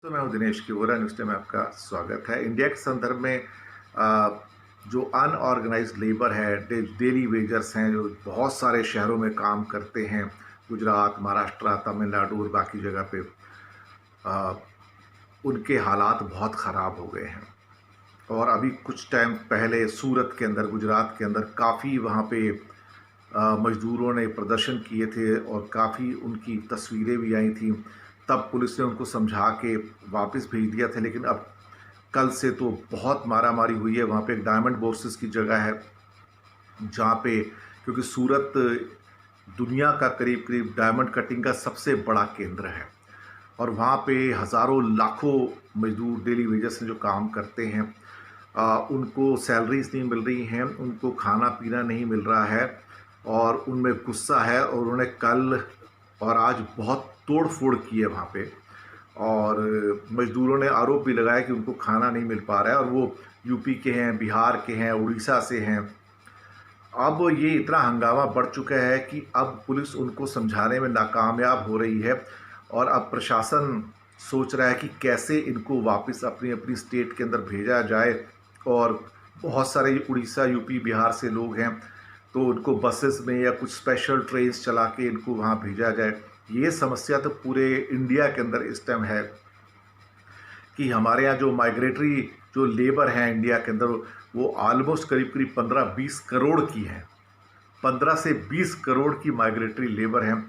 तो मैं हूं दिनेश किवोरा। न्यूज़ डे में आपका स्वागत है। इंडिया के संदर्भ में आ, जो अनऑर्गेनाइज्ड लेबर है, डेली वेजर्स हैं, जो बहुत सारे शहरों में काम करते हैं, गुजरात, महाराष्ट्र, तमिलनाडु और बाकी जगह पे, आ, उनके हालात बहुत ख़राब हो गए हैं। और अभी कुछ टाइम पहले सूरत के अंदर, गुजरात के अंदर काफ़ी वहाँ पे मज़दूरों ने प्रदर्शन किए थे और काफ़ी उनकी तस्वीरें भी आई थी। तब पुलिस ने उनको समझा के वापस भेज दिया था, लेकिन अब कल से तो बहुत मारामारी हुई है। वहाँ पे एक डायमंड बोर्सेस की जगह है जहाँ पे, क्योंकि सूरत दुनिया का करीब करीब डायमंड कटिंग का सबसे बड़ा केंद्र है और वहाँ पे हज़ारों लाखों मजदूर डेली वेजेस जो काम करते हैं, उनको सैलरीज नहीं मिल रही हैं, उनको खाना पीना नहीं मिल रहा है और उनमें गुस्सा है। और उन्होंने कल और आज बहुत तोड़ फोड़ की है वहाँ पे। और मज़दूरों ने आरोप भी लगाया कि उनको खाना नहीं मिल पा रहा है और वो यूपी के हैं, बिहार के हैं, उड़ीसा से हैं। अब ये इतना हंगामा बढ़ चुका है कि अब पुलिस उनको समझाने में नाकामयाब हो रही है और अब प्रशासन सोच रहा है कि कैसे इनको वापस अपनी अपनी स्टेट के अंदर भेजा जाए। और बहुत सारे उड़ीसा, यूपी, बिहार से लोग हैं, तो उनको बसेस में या कुछ स्पेशल ट्रेन्स चला के इनको वहाँ भेजा जाए। ये समस्या तो पूरे इंडिया के अंदर इस टाइम है कि हमारे यहाँ जो माइग्रेटरी जो लेबर है इंडिया के अंदर, वो ऑलमोस्ट करीब करीब 15-20 करोड़ की है। 15 से 20 करोड़ की माइग्रेटरी लेबर हैं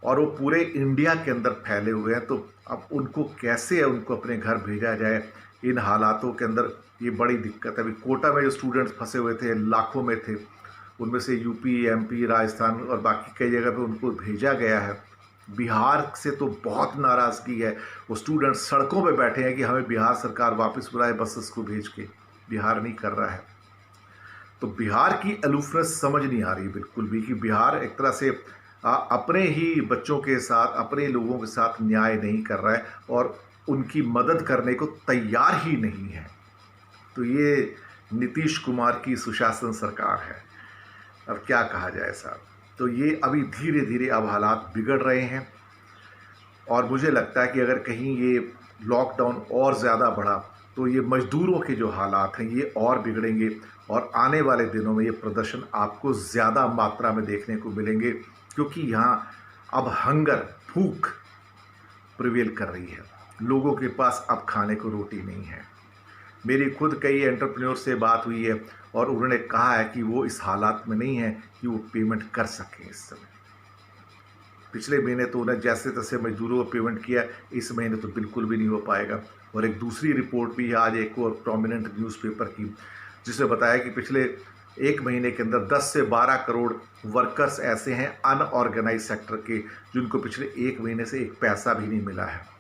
और वो पूरे इंडिया के अंदर फैले हुए हैं। तो अब उनको कैसे उनको अपने घर भेजा जाए इन हालातों के अंदर, ये बड़ी दिक्कत है। अभी कोटा में जो स्टूडेंट्स फंसे हुए थे, लाखों में थे, उनमें से यूपी, एमपी, राजस्थान और बाकी कई जगह पे उनको भेजा गया है। बिहार से तो बहुत नाराज़गी है, वो स्टूडेंट्स सड़कों पे बैठे हैं कि हमें बिहार सरकार वापस बुलाए बसेस को भेज के। बिहार नहीं कर रहा है। तो बिहार की अलूफनेस समझ नहीं आ रही बिल्कुल भी कि बिहार एक तरह से अपने ही बच्चों के साथ, अपने लोगों के साथ न्याय नहीं कर रहा है और उनकी मदद करने को तैयार ही नहीं है। तो ये नीतीश कुमार की सुशासन सरकार है। अब क्या कहा जाए साहब। तो ये अभी धीरे धीरे अब हालात बिगड़ रहे हैं और मुझे लगता है कि अगर कहीं ये लॉकडाउन और ज़्यादा बढ़ा तो ये मज़दूरों के जो हालात हैं ये और बिगड़ेंगे और आने वाले दिनों में ये प्रदर्शन आपको ज़्यादा मात्रा में देखने को मिलेंगे, क्योंकि यहाँ अब हंगर, भूख प्रिवेल कर रही है। लोगों के पास अब खाने को रोटी नहीं है। मेरी खुद कई एंटरप्रेन्योर से बात हुई है और उन्होंने कहा है कि वो इस हालात में नहीं है कि वो पेमेंट कर सकें इस समय। पिछले महीने तो उन्हें जैसे तैसे मजदूरों को पेमेंट किया, इस महीने तो बिल्कुल भी नहीं हो पाएगा। और एक दूसरी रिपोर्ट भी है आज एक और प्रोमिनेंट न्यूज़पेपर की, जिसने बताया कि पिछले एक महीने के अंदर 10 से 12 करोड़ वर्कर्स ऐसे हैं अनऑर्गेनाइज सेक्टर के, जिनको पिछले एक महीने से एक पैसा भी नहीं मिला है।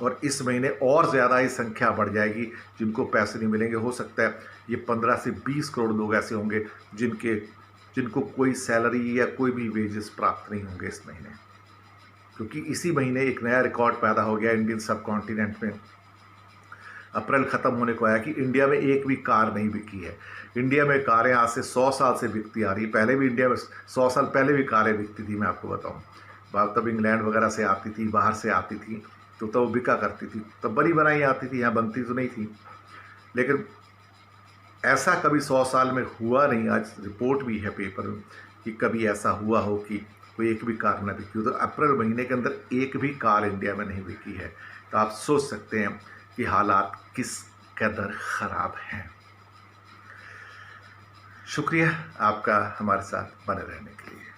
और इस महीने और ज़्यादा ही संख्या बढ़ जाएगी जिनको पैसे नहीं मिलेंगे। हो सकता है ये 15 से 20 करोड़ लोग ऐसे होंगे जिनको कोई सैलरी या कोई भी वेजेस प्राप्त नहीं होंगे इस महीने, क्योंकि इसी महीने एक नया रिकॉर्ड पैदा हो गया इंडियन सब कॉन्टिनेंट में। अप्रैल ख़त्म होने को आया कि इंडिया में एक भी कार नहीं बिकी है। इंडिया में कारें आज से 100 साल से बिकती आ रही। पहले भी इंडिया में 100 साल पहले भी कारें बिकती थी, मैं आपको बताऊँ। तब इंग्लैंड वगैरह से आती थी, बाहर से आती थी, तो तब बिका करती थी। तब बनी बनाई आती थी, यहाँ बनती तो नहीं थी। लेकिन ऐसा कभी 100 साल में हुआ नहीं। आज रिपोर्ट भी है पेपर में कि कभी ऐसा हुआ हो कि कोई एक भी कार ना बिकी हो। तो अप्रैल महीने के अंदर एक भी कार इंडिया में नहीं बिकी है। तो आप सोच सकते हैं कि हालात किस कदर ख़राब हैं। शुक्रिया आपका हमारे साथ बने रहने के लिए।